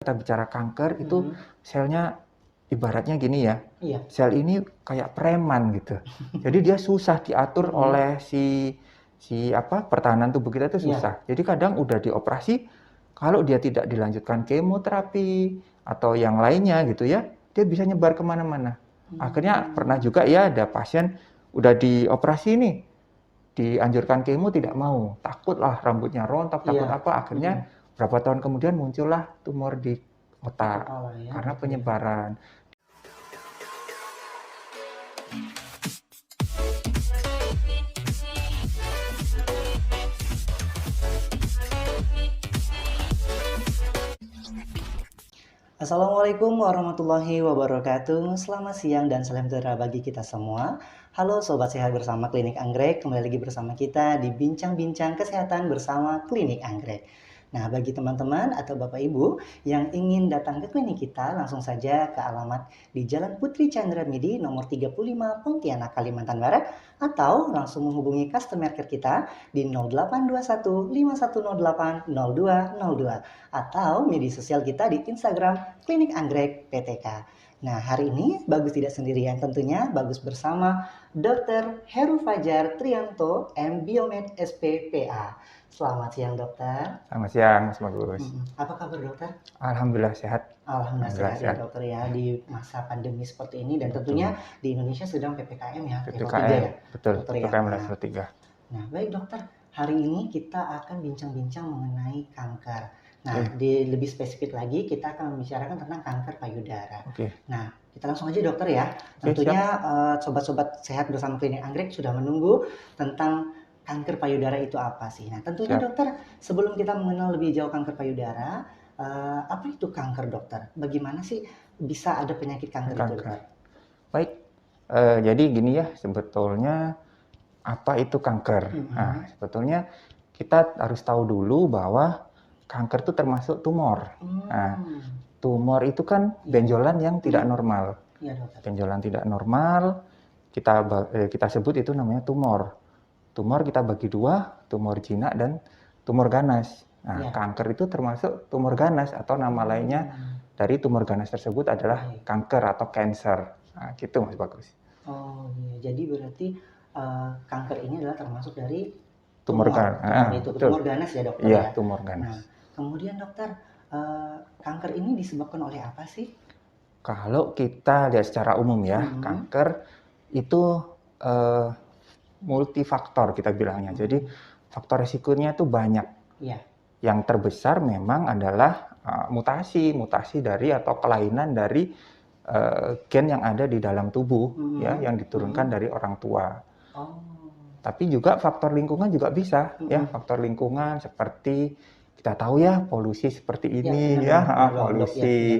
kita bicara kanker itu selnya ibaratnya gini ya. Iya. Sel ini kayak preman gitu. Jadi dia susah diatur oleh si pertahanan tubuh kita itu susah. Jadi kadang udah dioperasi, kalau dia tidak dilanjutkan kemoterapi atau yang lainnya gitu ya, dia bisa nyebar kemana-mana. Akhirnya pernah juga ya ada pasien udah dioperasi nih, dianjurkan kemo tidak mau, takut lah rambutnya rontok, takut apa, akhirnya berapa tahun kemudian muncullah tumor di otak karena penyebaran. Assalamualaikum warahmatullahi wabarakatuh. Selamat siang dan salam sejahtera bagi kita semua. Halo Sobat Sehat bersama Klinik Anggrek. Kembali lagi bersama kita di Bincang-Bincang Kesehatan bersama Klinik Anggrek. Nah, bagi teman-teman atau Bapak Ibu yang ingin datang ke klinik kita, langsung saja ke alamat di Jalan Putri Chandramidi nomor 35 Pontianak, Kalimantan Barat, atau langsung menghubungi customer care kita di 0821 5108 0202 atau media sosial kita di Instagram Klinik Anggrek PTK. Nah, hari ini Bagus tidak sendirian tentunya, Bagus bersama Dr. Heru Fajar Trianto, M. Biomed SPPA. Selamat siang dokter. Selamat siang Mas Bagus. Apa kabar dokter? Alhamdulillah sehat. Alhamdulillah sehat ya dokter ya di masa pandemi seperti ini dan tentunya di Indonesia sedang PPKM ya, level 3 ya. Betul, dokter, PPKM ya? level 3. Nah, baik dokter, hari ini kita akan bincang-bincang mengenai kanker. Nah, lebih spesifik lagi kita akan membicarakan tentang kanker payudara. Nah, kita langsung aja dokter ya. Tentunya sobat-sobat sehat bersama Klinik Anggrek sudah menunggu tentang kanker payudara itu apa sih? Nah, tentunya dokter, sebelum kita mengenal lebih jauh kanker payudara, apa itu kanker dokter? Bagaimana sih bisa ada penyakit kanker itu dokter? Baik, jadi gini ya, sebetulnya apa itu kanker? Nah, sebetulnya kita harus tahu dulu bahwa kanker itu termasuk tumor. Nah, tumor itu kan benjolan yang tidak normal. Benjolan tidak normal, kita sebut itu namanya tumor. Tumor kita bagi dua, tumor jinak dan tumor ganas. Nah, kanker itu termasuk tumor ganas atau nama lainnya dari tumor ganas tersebut adalah kanker atau cancer. Nah, gitu Mas Bagus. Oh iya, jadi berarti kanker ini adalah termasuk dari tumor ganas. Tumor ganas ya dokter ya? Iya, tumor ganas. Nah, kemudian dokter, kanker ini disebabkan oleh apa sih? Kalau kita lihat secara umum ya, kanker itu multifaktor kita bilangnya. Jadi faktor resikonya itu banyak. Yang terbesar memang adalah mutasi dari atau kelainan dari gen yang ada di dalam tubuh ya, yang diturunkan dari orang tua. Tapi juga faktor lingkungan juga bisa ya, faktor lingkungan seperti kita tahu ya polusi seperti ini polusi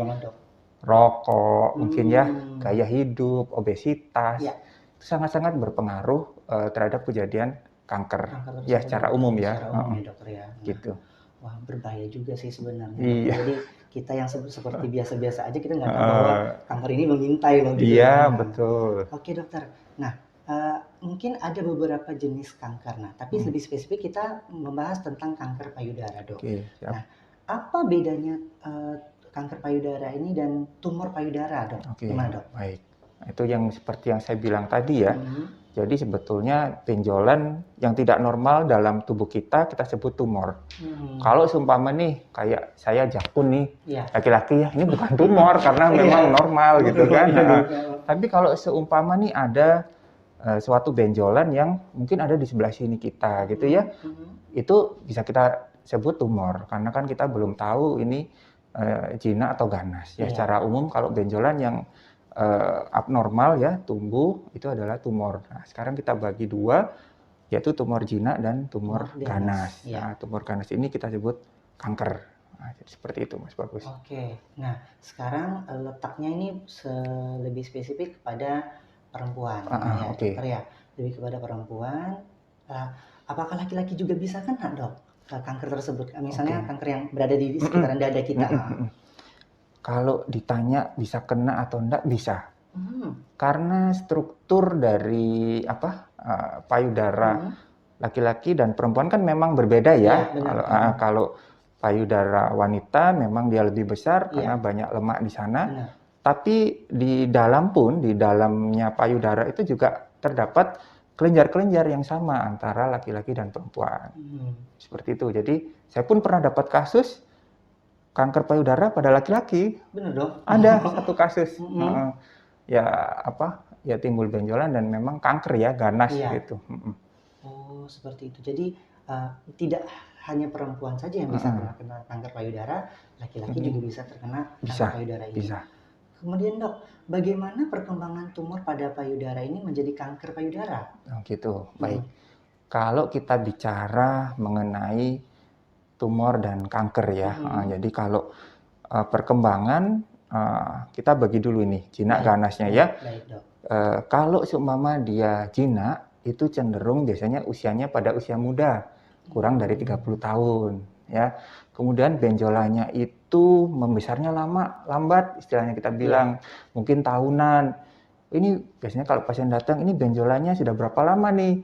rokok mungkin ya, gaya hidup, obesitas. Itu sangat-sangat berpengaruh terhadap kejadian kanker ya secara umum ya. Secara umum ya dokter ya. Gitu. Wah, berbahaya juga sih sebenarnya. Jadi kita yang seperti biasa-biasa aja kita nggak tahu bahwa kanker ini mengintai loh gitu. Iya, betul. Oke dokter. Nah, mungkin ada beberapa jenis kanker. Nah, tapi lebih spesifik kita membahas tentang kanker payudara, dok. Nah, apa bedanya kanker payudara ini dan tumor payudara, dok? Gimana, dok? Baik. Itu yang seperti yang saya bilang tadi ya. Jadi sebetulnya benjolan yang tidak normal dalam tubuh kita sebut tumor. Kalau seumpama nih kayak saya Jakun nih, laki-laki ya, ini bukan tumor karena memang normal gitu kan. Tapi kalau seumpama nih ada suatu benjolan yang mungkin ada di sebelah sini kita gitu ya, itu bisa kita sebut tumor karena kan kita belum tahu ini jinak atau ganas. Ya secara umum kalau benjolan yang abnormal ya tumbuh itu adalah tumor. Nah, sekarang kita bagi dua yaitu tumor jinak dan tumor ganas. Nah, tumor ganas ini kita sebut kanker. Nah, jadi seperti itu Mas Bagus. Oke. Nah, sekarang letaknya ini lebih spesifik kepada perempuan dokter ya. Lebih kepada perempuan. Apakah laki-laki juga bisa kena, dok? Kanker tersebut. Misalnya kanker yang berada di sekitaran dada kita. Kalau ditanya bisa kena atau enggak, bisa. Karena struktur dari payudara laki-laki dan perempuan kan memang berbeda ya. Kalau payudara wanita memang dia lebih besar Iya. karena banyak lemak di sana. Benar. Tapi di dalamnya payudara itu juga terdapat kelenjar-kelenjar yang sama antara laki-laki dan perempuan. Seperti itu. Jadi saya pun pernah dapat kasus kanker payudara pada laki-laki. Benar dong? Ada satu kasus. Ya timbul benjolan dan memang kanker ya, ganas gitu. Oh, seperti itu. Jadi tidak hanya perempuan saja yang bisa terkena kanker payudara, laki-laki juga bisa terkena kanker payudara ini. Bisa. Kemudian dok, bagaimana perkembangan tumor pada payudara ini menjadi kanker payudara? Oh gitu, baik. Kalau kita bicara mengenai tumor dan kanker ya, jadi kalau perkembangan kita bagi dulu ini jinak ganasnya ya. Baik, dok. Kalau seumpama dia jinak, itu cenderung biasanya usianya pada usia muda, kurang dari 30 tahun ya. Kemudian benjolannya itu membesarnya lambat, istilahnya kita bilang mungkin tahunan. Ini biasanya kalau pasien datang, ini benjolannya sudah berapa lama nih?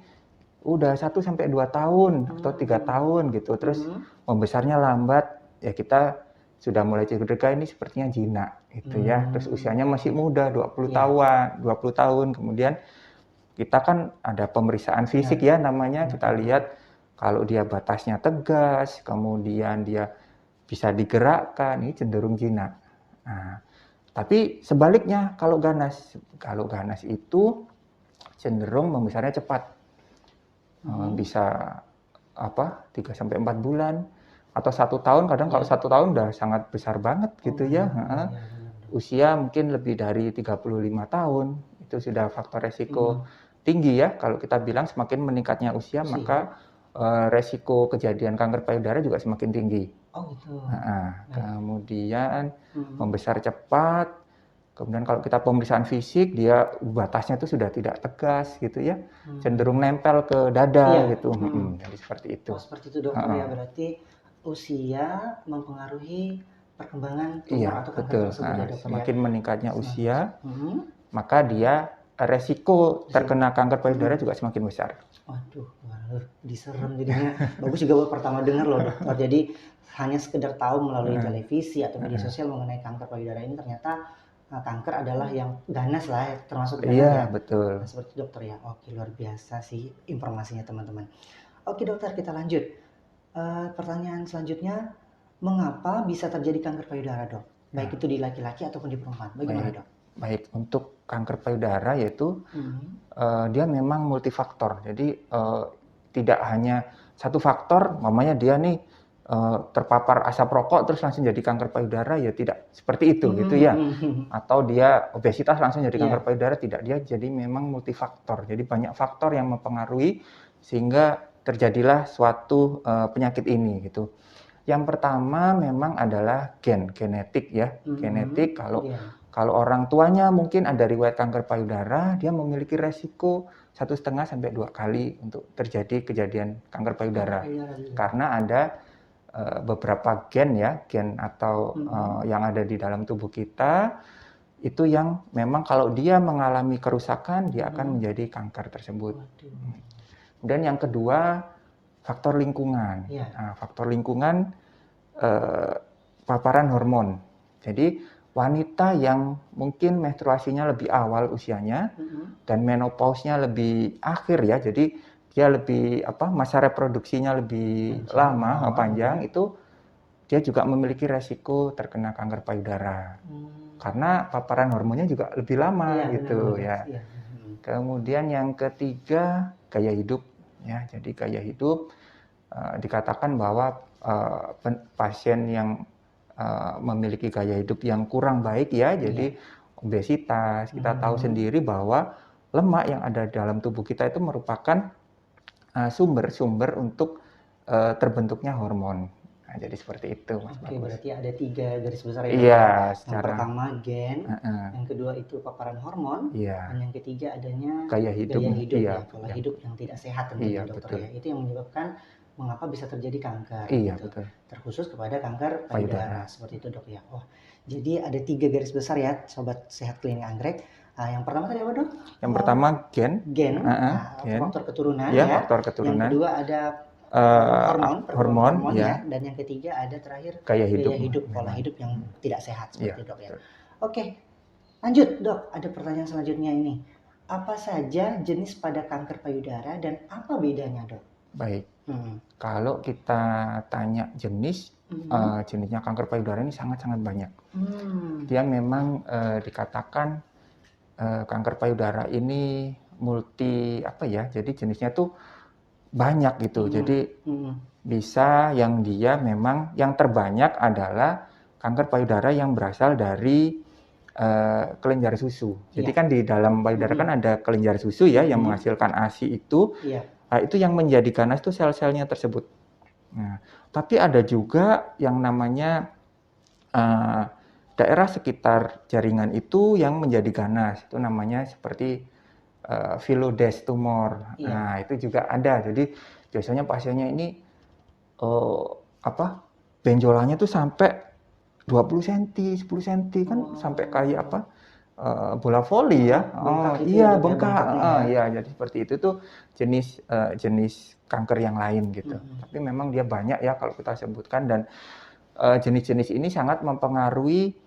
Udah 1 sampai 2 tahun atau 3 tahun gitu. Terus membesarnya lambat, ya kita sudah mulai curiga ini sepertinya jinak gitu ya. Terus usianya masih muda, 20 tahun. Kemudian kita kan ada pemeriksaan fisik ya namanya, kita lihat kalau dia batasnya tegas, kemudian dia bisa digerakkan, ini cenderung jinak. Nah, tapi sebaliknya kalau ganas itu cenderung membesarnya cepat. Bisa 3 sampai 4 bulan atau 1 tahun, kadang kalau 1 tahun udah sangat besar banget gitu ya. Usia mungkin lebih dari 35 tahun, itu sudah faktor resiko tinggi ya. Kalau kita bilang semakin meningkatnya usia, maka resiko kejadian kanker payudara juga semakin tinggi. Oh gitu. Kemudian membesar cepat. Kemudian kalau kita pemeriksaan fisik, dia batasnya itu sudah tidak tegas gitu ya, cenderung nempel ke dada gitu. Jadi seperti itu. Oh seperti itu dokter ya, berarti usia mempengaruhi perkembangan tumor atau kanker tersebut ya dokter. Semakin meningkatnya usia, maka dia resiko terkena kanker payudara juga semakin besar. Waduh, diserem jadinya. Bagus juga pertama dengar loh dokter. Jadi hanya sekedar tahu melalui televisi atau media sosial mengenai kanker payudara ini, ternyata kanker adalah yang ganas lah, termasuk ganas ya. Iya, betul. Nah, seperti dokter ya. Oke, luar biasa sih informasinya teman-teman. Oke dokter, kita lanjut. Pertanyaan selanjutnya, mengapa bisa terjadi kanker payudara dok? Baik itu di laki-laki ataupun di perempuan. Bagaimana dok? Baik, untuk kanker payudara yaitu dia memang multifaktor. Jadi tidak hanya satu faktor, mamanya dia nih terpapar asap rokok terus langsung jadi kanker payudara, ya tidak seperti itu gitu ya. Atau dia obesitas langsung jadi kanker payudara, tidak. Dia jadi memang multifaktor. Jadi banyak faktor yang mempengaruhi sehingga terjadilah suatu penyakit ini gitu. Yang pertama memang adalah genetik ya. Genetik, kalau orang tuanya mungkin ada riwayat kanker payudara, dia memiliki resiko 1,5 sampai 2 kali untuk terjadi kejadian kanker payudara. Karena ada beberapa gen atau yang ada di dalam tubuh kita itu yang memang kalau dia mengalami kerusakan, dia akan menjadi kanker tersebut. Dan yang kedua, faktor lingkungan. Faktor lingkungan, paparan hormon. Jadi wanita yang mungkin menstruasinya lebih awal usianya dan menopause-nya lebih akhir ya, jadi dia lebih masa reproduksinya lebih panjang, itu dia juga memiliki resiko terkena kanker payudara. Karena paparan hormonnya juga lebih lama gitu ya. Kemudian yang ketiga, gaya hidup ya. Jadi gaya hidup dikatakan bahwa pasien yang memiliki gaya hidup yang kurang baik ya, jadi obesitas, kita tahu sendiri bahwa lemak yang ada dalam tubuh kita itu merupakan sumber untuk terbentuknya hormon. Nah, jadi seperti itu, Mas. Oke, berarti ada 3 garis besar ya. Iya, yang pertama gen, yang kedua itu paparan hormon, dan yang ketiga adanya gaya hidup ya, pola hidup yang tidak sehat tentunya dokter ya. Itu yang menyebabkan mengapa bisa terjadi kanker. Betul. Terkhusus kepada kanker payudara. Seperti itu dok ya. Jadi ada 3 garis besar ya, sobat sehat klinik anggrek. Yang pertama tadi apa dok? Yang pertama gen. Faktor keturunan ya. Faktor keturunan. Yang kedua ada hormon ya. Dan yang ketiga ada terakhir gaya hidup, pola memang. hidup yang tidak sehat seperti Iya, dok ya. betul. Oke, lanjut dok. Ada pertanyaan selanjutnya ini. Apa saja jenis pada kanker payudara dan apa bedanya dok? Baik. Kalau kita tanya jenis, jenisnya kanker payudara ini sangat-sangat banyak. Dia memang dikatakan kanker payudara ini multi apa ya? Jadi jenisnya tuh banyak gitu. Jadi bisa yang dia memang yang terbanyak adalah kanker payudara yang berasal dari kelenjar susu. Jadi kan di dalam payudara kan ada kelenjar susu ya yang menghasilkan ASI itu. Nah, itu yang menjadi ganas itu sel-selnya tersebut. Nah, tapi ada juga yang namanya daerah sekitar jaringan itu yang menjadi ganas. Itu namanya seperti phyllodes tumor. Nah, itu juga ada. Jadi biasanya pasiennya ini benjolannya tuh sampai 20 cm, 10 cm kan sampai kayak apa? Bola voli ya. Iya, bengkak. Ya, jadi seperti itu tuh jenis kanker yang lain gitu. Tapi memang dia banyak ya kalau kita sebutkan dan jenis-jenis ini sangat mempengaruhi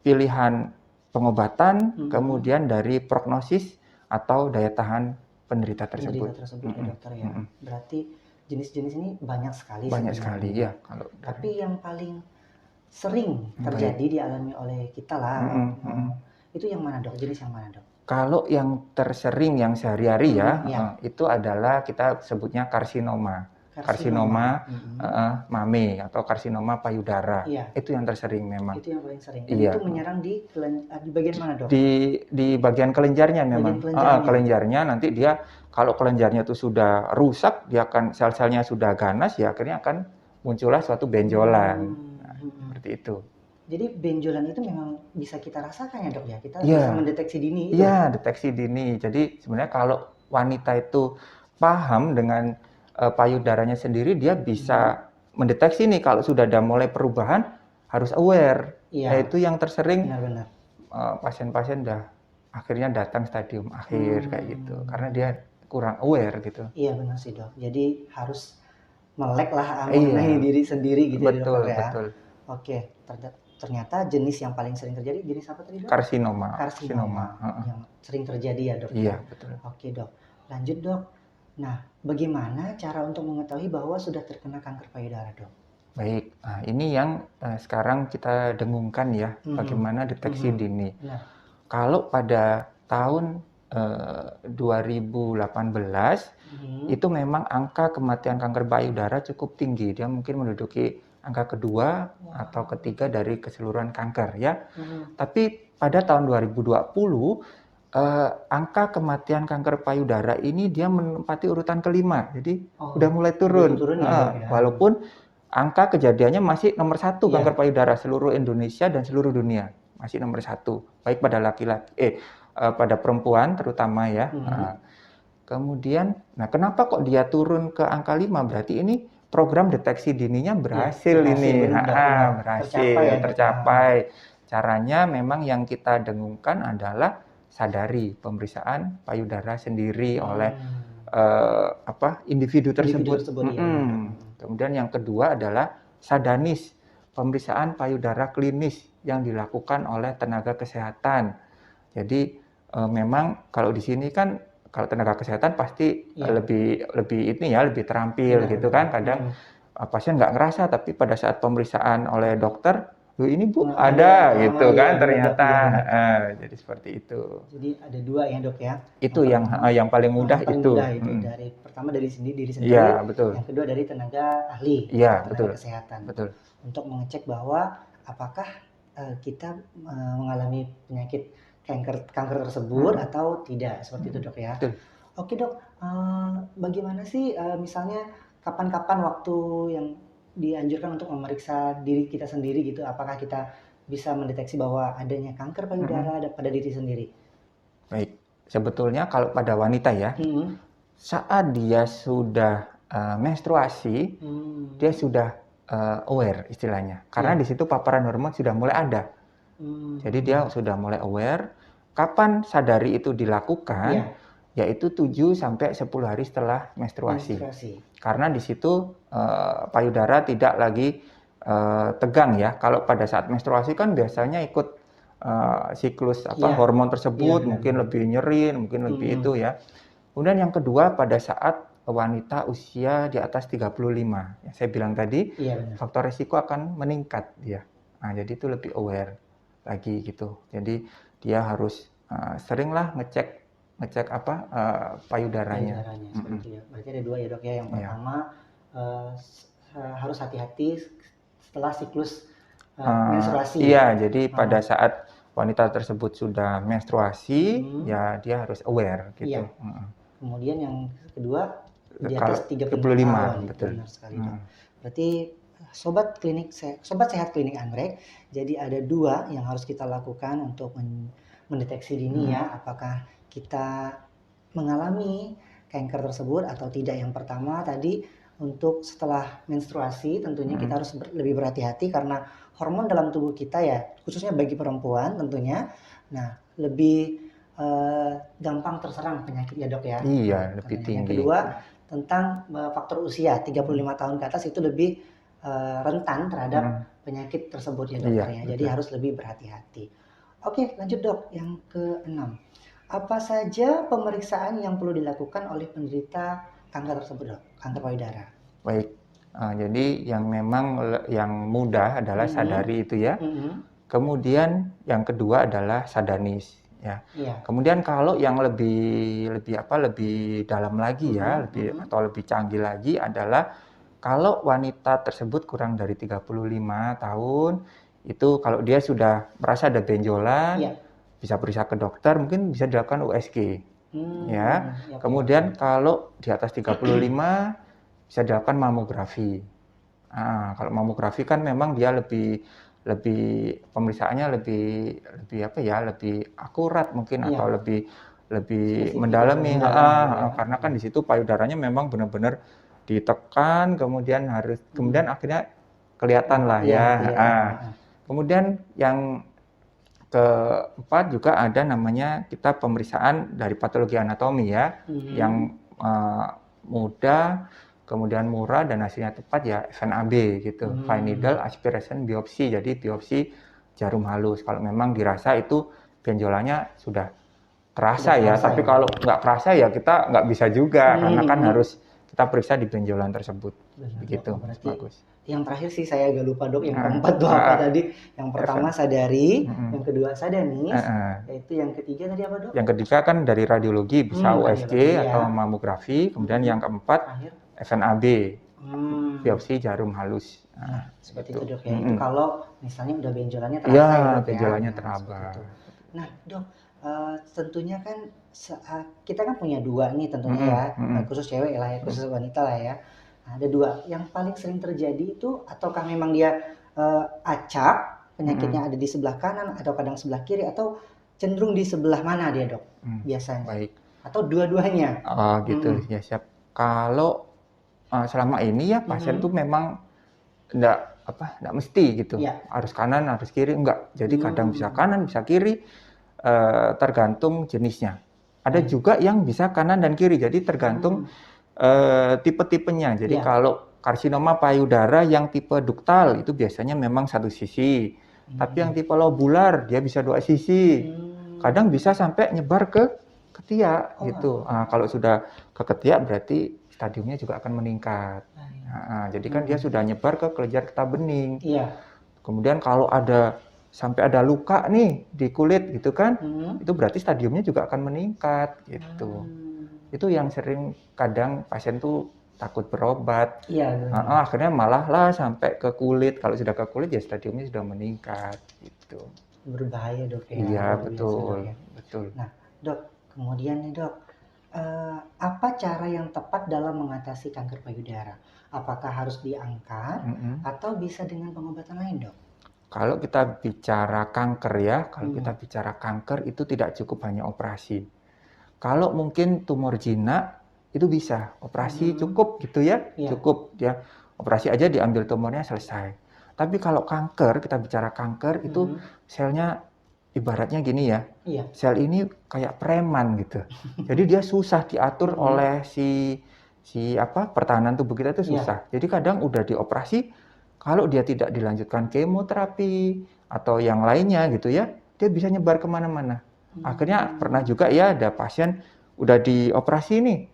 pilihan pengobatan, kemudian dari prognosis atau daya tahan penderita tersebut. Ya, dokter ya. Berarti jenis-jenis ini banyak sekali. Banyak sekali ya. Tapi yang paling sering terjadi dialami oleh kita lah, itu yang mana dok? Jenis yang mana dok? Kalau yang tersering yang sehari-hari itu adalah kita sebutnya karsinoma mame atau karsinoma payudara. Itu yang tersering memang. Itu yang paling sering. Dan itu menyerang di bagian mana dok? Di bagian kelenjarnya memang. Kelenjarnya nanti dia kalau kelenjarnya itu sudah rusak, dia akan sel-selnya sudah ganas, ya akhirnya akan muncullah suatu benjolan. Seperti itu. Jadi benjolan itu memang bisa kita rasakan ya dok ya? Kita bisa mendeteksi dini? Iya, deteksi dini. Jadi sebenarnya kalau wanita itu paham dengan payudaranya sendiri, dia bisa mendeteksi nih kalau sudah ada mulai perubahan, harus aware. Itu yang tersering pasien-pasien akhirnya datang stadium akhir kayak gitu. Karena dia kurang aware gitu. Iya benar sih dok. Jadi harus melek lah mengenai diri sendiri gitu. Betul, ya dok ya. Betul. Oke, ternyata jenis yang paling sering terjadi jenis apa tadi dok? Karsinoma. Yang sering terjadi ya dok. Iya betul. Oke dok, lanjut dok. Nah, bagaimana cara untuk mengetahui bahwa sudah terkena kanker payudara dok? Baik, nah ini yang sekarang kita dengungkan ya, bagaimana deteksi dini. Kalau pada tahun 2018 itu memang angka kematian kanker payudara cukup tinggi. Dia mungkin menduduki angka kedua atau ketiga dari keseluruhan kanker ya. Tapi pada tahun 2020 angka kematian kanker payudara ini dia menempati urutan kelima. Jadi udah mulai turun. Walaupun angka kejadiannya masih nomor 1 kanker payudara seluruh Indonesia dan seluruh dunia. Masih nomor 1. Baik pada laki-laki pada perempuan terutama ya. Kemudian, kenapa kok dia turun ke angka 5? Berarti ini program deteksi dininya berhasil, tercapai. Caranya memang yang kita dengungkan adalah sadari pemeriksaan payudara sendiri oleh individu tersebut. Kemudian yang kedua adalah sadanis, pemeriksaan payudara klinis yang dilakukan oleh tenaga kesehatan. Jadi memang kalau di sini kan kalau tenaga kesehatan pasti lebih terampil gitu kan. Kadang pasien nggak ngerasa, tapi pada saat pemeriksaan oleh dokter, ini Bu ada gitu kan ternyata. Jadi seperti itu. Jadi ada 2 ya dok ya. Itu yang paling mudah itu. Dari pertama dari diri sendiri. Iya, betul. Yang kedua dari tenaga ahli. Iya, tenaga kesehatan. Betul. Untuk mengecek bahwa apakah kita mengalami penyakit kanker tersebut atau tidak, seperti itu dok ya. Betul. Oke dok, bagaimana sih misalnya kapan-kapan waktu yang dianjurkan untuk memeriksa diri kita sendiri gitu? Apakah kita bisa mendeteksi bahwa adanya kanker payudara pada diri sendiri? Baik, sebetulnya kalau pada wanita ya, saat dia sudah menstruasi, dia sudah aware istilahnya. Karena di situ paparan hormon sudah mulai ada. Jadi dia sudah mulai aware. Kapan sadari itu dilakukan? yaitu 7 sampai 10 hari setelah menstruasi. Karena di situ payudara tidak lagi tegang ya. Kalau pada saat menstruasi kan biasanya ikut siklus hormon tersebut, mungkin lebih nyeri, mungkin lebih itu ya. Kemudian yang kedua pada saat wanita usia di atas 35. Yang saya bilang tadi, faktor risiko akan meningkat dia. Nah, jadi itu lebih aware lagi gitu. Jadi dia harus seringlah ngecek payudaranya. Seperti ya. Berarti ada dua ya dok ya. Yang pertama harus hati-hati setelah siklus menstruasi. Iya, jadi pada saat wanita tersebut sudah menstruasi, ya dia harus aware gitu. Kemudian yang kedua di Kalau atas 35 tahun. betul. Benar sekali dok. Berarti sobat sehat klinik Anggrek, jadi ada dua yang harus kita lakukan untuk mendeteksi dini ya, apakah kita mengalami kanker tersebut atau tidak. Yang pertama tadi untuk setelah menstruasi tentunya kita harus lebih berhati-hati karena hormon dalam tubuh kita ya, khususnya bagi perempuan tentunya, nah lebih gampang terserang penyakit ya dok ya. Iya, lebih tinggi. Yang kedua tentang faktor usia 35 tahun ke atas itu lebih rentan terhadap penyakit tersebut ya dokter ya. Jadi harus lebih berhati-hati. Oke, lanjut dok. Yang keenam, apa saja pemeriksaan yang perlu dilakukan oleh penderita kanker tersebut dok? Kanker payudara. Baik. Jadi yang memang yang mudah adalah sadari itu ya. Kemudian yang kedua adalah sadanis ya. Kemudian kalau yang lebih dalam lagi ya, lebih canggih lagi adalah kalau wanita tersebut kurang dari 35 tahun, itu kalau dia sudah merasa ada benjolan, bisa periksa ke dokter, mungkin bisa dilakukan USG. Ya. Kemudian kalau di atas 35 bisa dilakukan mamografi. Nah, kalau mamografi kan memang dia lebih pemeriksaannya lebih akurat mungkin atau lebih mendalami karena kan di situ payudaranya memang benar-benar ditekan, kemudian akhirnya kelihatan lah ya. Kemudian yang keempat juga ada namanya kita pemeriksaan dari patologi anatomi ya, yang mudah, kemudian murah dan hasilnya tepat ya FNAB gitu, fine needle aspiration biopsi. Jadi biopsi jarum halus. Kalau memang dirasa itu benjolannya sudah terasa ya, tapi kalau nggak terasa ya kita nggak bisa juga karena kan harus kita periksa di benjolan tersebut. Begitu. Bagus. Yang terakhir sih saya agak lupa dok, yang keempat tuh apa tadi? Yang pertama sadari, yang kedua sadanis, yaitu yang ketiga tadi apa dok? Yang ketiga kan dari radiologi bisa USG atau mamografi, kemudian yang keempat FNAB, biopsi jarum halus. Seperti itu dok ya. Itu kalau misalnya udah benjolannya terasa ya dok ya. benjolannya teraba. Nah dok, tentunya kan kita kan punya dua nih tentunya ya, khusus cewek lah ya, khusus wanita lah ya. Nah, ada dua yang paling sering terjadi itu, ataukah memang dia acak penyakitnya ada di sebelah kanan atau kadang sebelah kiri, atau cenderung di sebelah mana dia dok biasanya? Baik. Atau dua-duanya? Oh gitu ya, siap. Kalau selama ini ya pasien tuh memang enggak mesti gitu, harus kanan harus kiri, enggak. Jadi kadang bisa kanan bisa kiri, tergantung jenisnya. Ada juga yang bisa kanan dan kiri, jadi tergantung tipe-tipenya. Jadi kalau karsinoma payudara yang tipe duktal itu biasanya memang satu sisi, tapi yang tipe lobular dia bisa dua sisi. Kadang bisa sampai nyebar ke ketiak gitu. Kalau sudah ke ketiak berarti stadiumnya juga akan meningkat. Jadi kan dia sudah nyebar ke kelenjar getah bening. Kemudian kalau sampai ada luka nih di kulit gitu kan, itu berarti stadiumnya juga akan meningkat gitu. Itu yang sering kadang pasien tuh takut berobat. Akhirnya malah lah sampai ke kulit. Kalau sudah ke kulit ya stadiumnya sudah meningkat gitu. Berbahaya dok ya. Iya betul, betul. Nah dok, kemudian nih dok, apa cara yang tepat dalam mengatasi kanker payudara? Apakah harus diangkat atau bisa dengan pengobatan lain dok? Kalau kita bicara kanker ya, kita bicara kanker itu tidak cukup hanya operasi. Kalau mungkin tumor jinak itu bisa operasi cukup gitu ya, cukup ya, operasi aja diambil tumornya selesai. Tapi kalau kanker, kita bicara kanker itu selnya ibaratnya gini ya, Iya. sel ini kayak preman gitu. Jadi dia susah diatur oleh si pertahanan tubuh kita itu Iya. susah. Jadi kadang udah dioperasi, kalau dia tidak dilanjutkan kemoterapi atau yang lainnya gitu ya, dia bisa nyebar kemana-mana. Akhirnya pernah juga ya ada pasien udah dioperasi nih,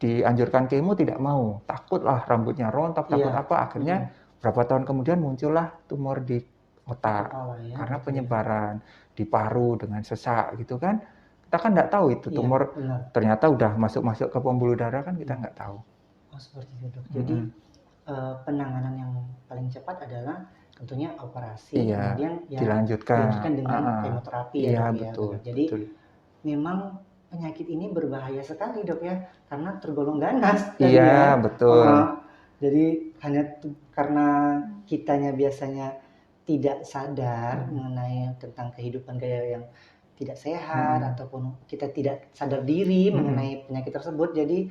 dianjurkan kemo tidak mau, takut lah rambutnya rontok, takut Iya. apa, akhirnya berapa tahun kemudian muncullah tumor di otak Kepala ya. karena Gitu ya. penyebaran di paru dengan sesak gitu kan. Kita kan nggak tahu itu Iya, tumor benar. ternyata udah masuk ke pembuluh darah kan kita nggak tahu. Oh, seperti itu, Dok. Jadi penanganan yang paling cepat adalah tentunya operasi, Iya, kemudian ya dilanjutkan. dilanjutkan dengan kemoterapi ya, Iya, Dok ya. betul, Benar. Jadi betul. memang penyakit ini berbahaya sekali, Dok ya, karena tergolong ganas tadi Iya, ya. betul. Jadi hanya karena kitanya biasanya tidak sadar mengenai tentang kehidupan gaya yang tidak sehat ataupun kita tidak sadar diri mengenai penyakit tersebut, jadi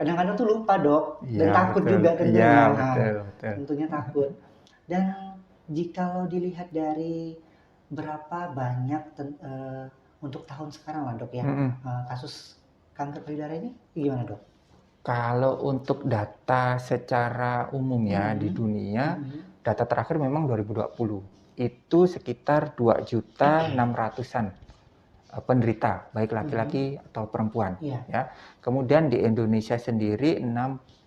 kadang-kadang tuh lupa, Dok, dan Iya, takut betul. juga tentunya. Iya, Nah, betul, betul. tentunya takut. Dan jikalau dilihat dari berapa banyak untuk tahun sekarang lah, Dok ya, kasus kanker payudara ini gimana, Dok? Kalau untuk data secara umum ya di dunia, data terakhir memang 2020. Itu sekitar 2.600.000-an penderita, baik laki-laki atau perempuan. Iya. Ya. Kemudian di Indonesia sendiri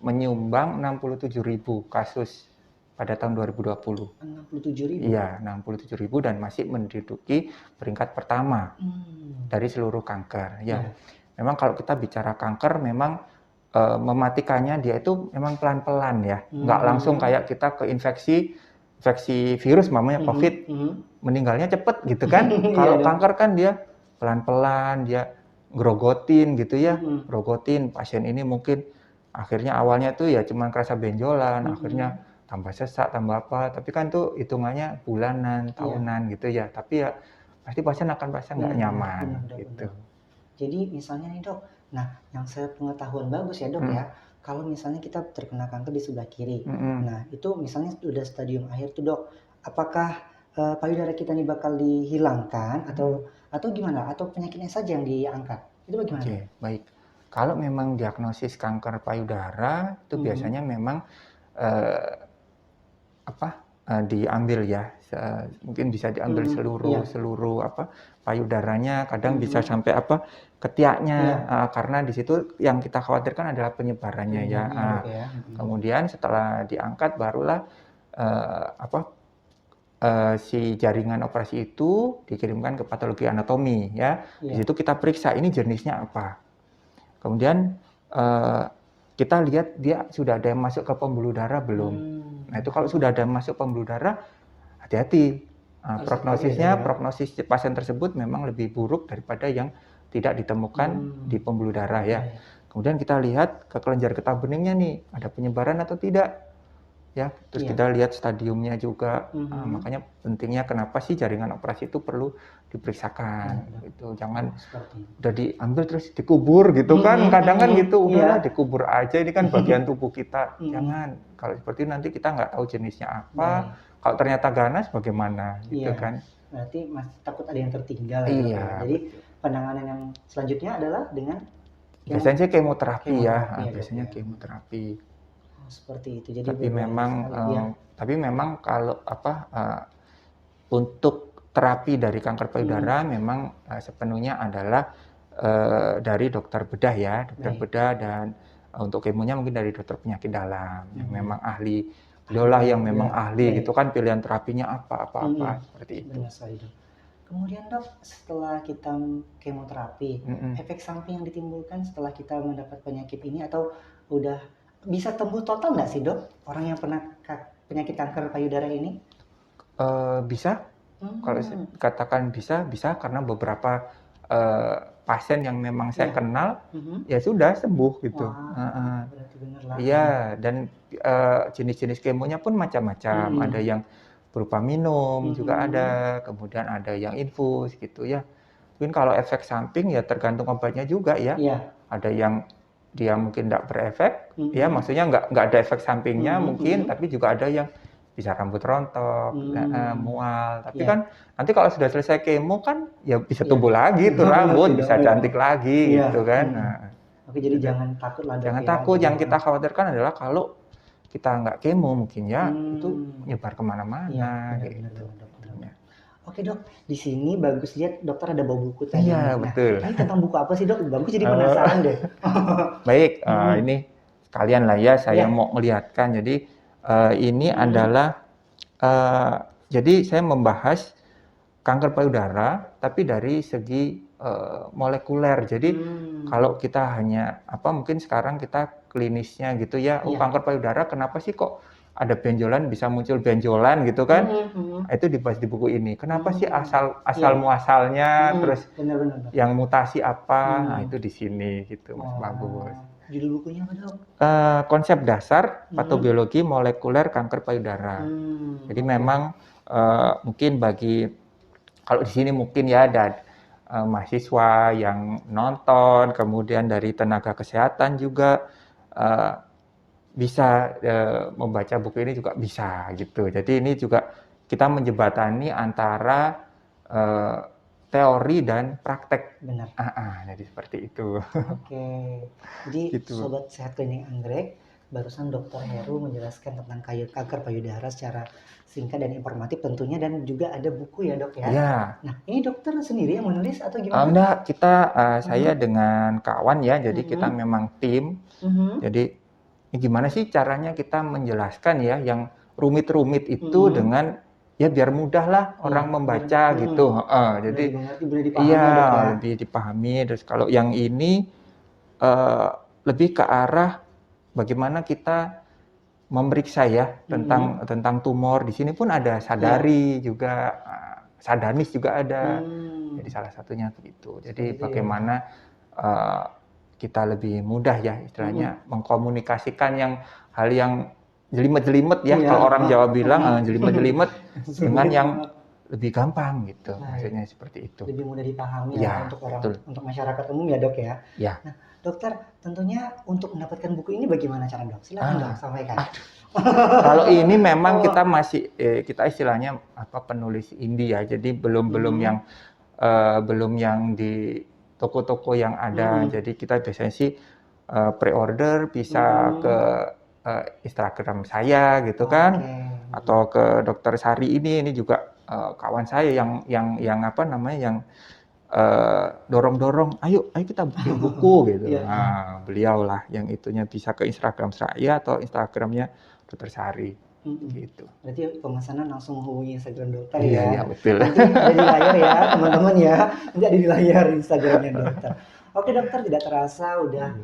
menyumbang 67.000 kasus pada tahun 2020. 67.000? Iya, 67.000 dan masih menduduki peringkat pertama dari seluruh kanker. Ya, memang kalau kita bicara kanker, memang mematikannya dia itu memang pelan-pelan ya, nggak langsung kayak kita ke infeksi virus, namanya COVID, meninggalnya cepet gitu kan. Kalau kanker kan dia pelan-pelan, dia grogotin gitu ya, grogotin pasien ini mungkin akhirnya awalnya tuh ya cuma kerasa benjolan, akhirnya tambah sesak, tambah apa, tapi kan tuh hitungannya bulanan, tahunan gitu ya, tapi ya pasti pasien akan merasa nggak nyaman gitu. Jadi misalnya nih, Dok, nah yang sepengetahuan bagus ya, Dok ya, kalau misalnya kita terkena kanker di sebelah kiri, nah itu misalnya sudah stadium akhir tuh, Dok, apakah payudara kita ini bakal dihilangkan atau gimana? Atau penyakitnya saja yang diangkat? Itu bagaimana? Oke, baik. Kalau memang diagnosis kanker payudara itu biasanya memang diambil ya, mungkin bisa diambil seluruh payudaranya, kadang bisa sampai ketiaknya, karena di situ yang kita khawatirkan adalah penyebarannya ya. Kemudian setelah diangkat barulah si jaringan operasi itu dikirimkan ke patologi anatomi ya. Di situ kita periksa ini jenisnya apa. Kemudian kita lihat dia sudah ada yang masuk ke pembuluh darah belum. Nah itu kalau sudah ada masuk pembuluh darah, hati-hati. Prognosis pasien tersebut memang lebih buruk daripada yang tidak ditemukan di pembuluh darah ya. Kemudian kita lihat ke kelenjar getah beningnya nih, ada penyebaran atau tidak. Ya, terus kita lihat stadiumnya juga. Makanya pentingnya kenapa sih jaringan operasi itu perlu diperiksakan. Itu jangan udah diambil terus dikubur gitu kan. Kadang kan gitu, udahlah dikubur aja, ini kan bagian tubuh kita. Jangan. Kalau seperti itu nanti kita nggak tahu jenisnya apa. Kalau ternyata ganas bagaimana gitu kan. Berarti masih takut ada yang tertinggal. Jadi penanganan yang selanjutnya adalah dengan biasanya kemoterapi ya. Biasanya kemoterapi. Seperti itu. Jadi tapi memang kalau untuk terapi dari kanker payudara memang sepenuhnya adalah dari dokter bedah ya, dokter bedah, dan untuk kemonya mungkin dari dokter penyakit dalam yang memang ahli, beliaulah yang memang ahli gitu kan, pilihan terapinya apa seperti itu. Benar sekali, Dok. Kemudian, Dok, setelah kita kemoterapi, efek samping yang ditimbulkan setelah kita mendapat penyakit ini atau udah bisa tembus total nggak sih, Dok, orang yang pernah penyakit kanker payudara ini? Bisa. Kalau katakan bisa karena beberapa pasien yang memang saya kenal ya sudah sembuh gitu. Berarti bener lah. Iya, dan jenis-jenis kemonya pun macam-macam. Ada yang berupa minum juga ada, kemudian ada yang infus gitu ya. Mungkin kalau efek samping ya tergantung obatnya juga ya. Ada yang dia mungkin tidak berefek, ya maksudnya nggak ada efek sampingnya mungkin, tapi juga ada yang bisa rambut rontok, mual. Tapi Iya. kan nanti kalau sudah selesai kemo kan ya bisa Iya. tumbuh lagi tuh Benar rambut, sih, bisa Dok, ya. cantik lagi Iya. gitu kan. Nah, Oke, jadi gitu. jangan takut lah, Dok, Jangan ya. takut, Jadi yang kita khawatirkan adalah kalau kita nggak kemo mungkin ya itu nyebar Iya, kemana-mana benar, gitu. Dok. Oke, Dok, di sini bagus lihat dokter ada bawa buku tadi. Iya, Nah, betul. ini tentang buku apa sih, Dok? Bagus jadi penasaran deh. Baik, ini sekalian lah ya saya Iya. mau melihatkan. Jadi ini adalah jadi saya membahas kanker payudara tapi dari segi molekuler. Jadi kalau kita hanya mungkin sekarang kita klinisnya gitu ya, Iya. kanker payudara kenapa sih kok ada benjolan, bisa muncul benjolan gitu kan? Itu dibahas di buku ini. Kenapa sih asal muasalnya, terus Benar. yang mutasi apa? Nah, itu di sini gitu, Mas Bagus. Judul bukunya apa, Dok? Konsep dasar patobiologi molekuler kanker payudara. Jadi memang mungkin kalau di sini mungkin ya ada mahasiswa yang nonton, kemudian dari tenaga kesehatan juga bisa membaca buku ini juga bisa gitu. Jadi ini juga kita menjembatani antara teori dan praktek. Benar. Jadi seperti itu. Oke. Jadi Gitu. Sobat Sehat Klinik Anggrek, barusan Dr. Heru menjelaskan tentang kanker payudara secara singkat dan informatif tentunya, dan juga ada buku ya, Dok ya? Iya. Nah, ini dokter sendiri yang menulis atau gimana? Enggak, saya dengan kawan ya, jadi kita memang tim. Jadi gimana sih caranya kita menjelaskan ya yang rumit-rumit itu dengan ya biar mudah lah orang membaca gitu. Jadi lebih dipahami. Terus kalau yang ini lebih ke arah bagaimana kita memeriksa ya tentang tumor. Di sini pun ada sadari juga, sadanis juga ada. Jadi salah satunya begitu. Jadi bagaimana kita lebih mudah ya istilahnya mengkomunikasikan hal yang jelimet-jelimet ya, kalau orang Jawa bilang jelimet-jelimet dengan yang lebih gampang gitu. Maksudnya seperti itu. Lebih mudah dipahami ya, untuk masyarakat umum ya, Dok ya. Ya. Nah, dokter, tentunya untuk mendapatkan buku ini bagaimana cara, Dok? Silakan Dok, sampaikan. Kalau ini memang kita masih kita istilahnya penulis indie ya. Jadi belum yang di toko-toko yang ada. Jadi kita biasanya sih pre-order bisa ke Instagram saya gitu kan, atau ke Dokter Sari ini juga kawan saya yang dorong-dorong, ayo kita bikin buku gitu. Nah, beliau lah yang itunya bisa ke Instagram saya atau Instagramnya Dokter Sari. Gitu. Berarti pemesanan langsung menghubungi Instagram dokter ya? Iya, betul. Nanti ada di layar ya teman-teman ya, nanti ada di layar Instagramnya dokter. Oke dokter, tidak terasa udah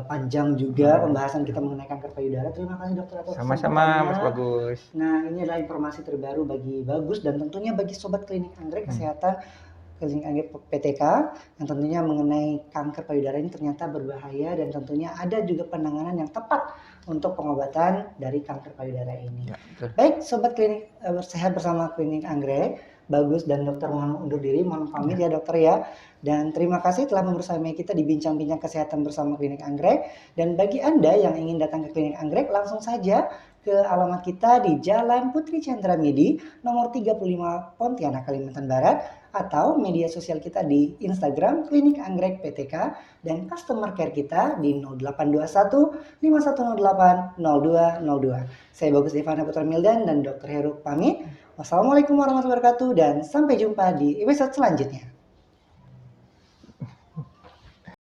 panjang juga pembahasan kita mengenai kanker payudara. Terima kasih dokter atas sama-sama Mas Bagus. Nah, ini adalah informasi terbaru bagi Bagus dan tentunya bagi Sobat Klinik Anggrek Kesehatan Klinik Anggrek PTK yang tentunya mengenai kanker payudara ini ternyata berbahaya, dan tentunya ada juga penanganan yang tepat untuk pengobatan dari kanker payudara ini. Ya, baik, Sobat Klinik Sehat bersama Klinik Anggrek, Bagus dan dokter mohon undur diri, mohon pamit ya dokter ya. Dan terima kasih telah membersamai kita di bincang-bincang kesehatan bersama Klinik Anggrek. Dan bagi Anda yang ingin datang ke Klinik Anggrek, langsung saja ke alamat kita di Jalan Putri Chandra Midi, nomor 35 Pontianak, Kalimantan Barat, atau media sosial kita di Instagram Klinik Anggrek PTK, dan customer care kita di 0821 5108 0202. Saya Bagus Devana Putra Mildan dan Dr. Heru pamit. Wassalamualaikum warahmatullahi wabarakatuh dan sampai jumpa di episode selanjutnya.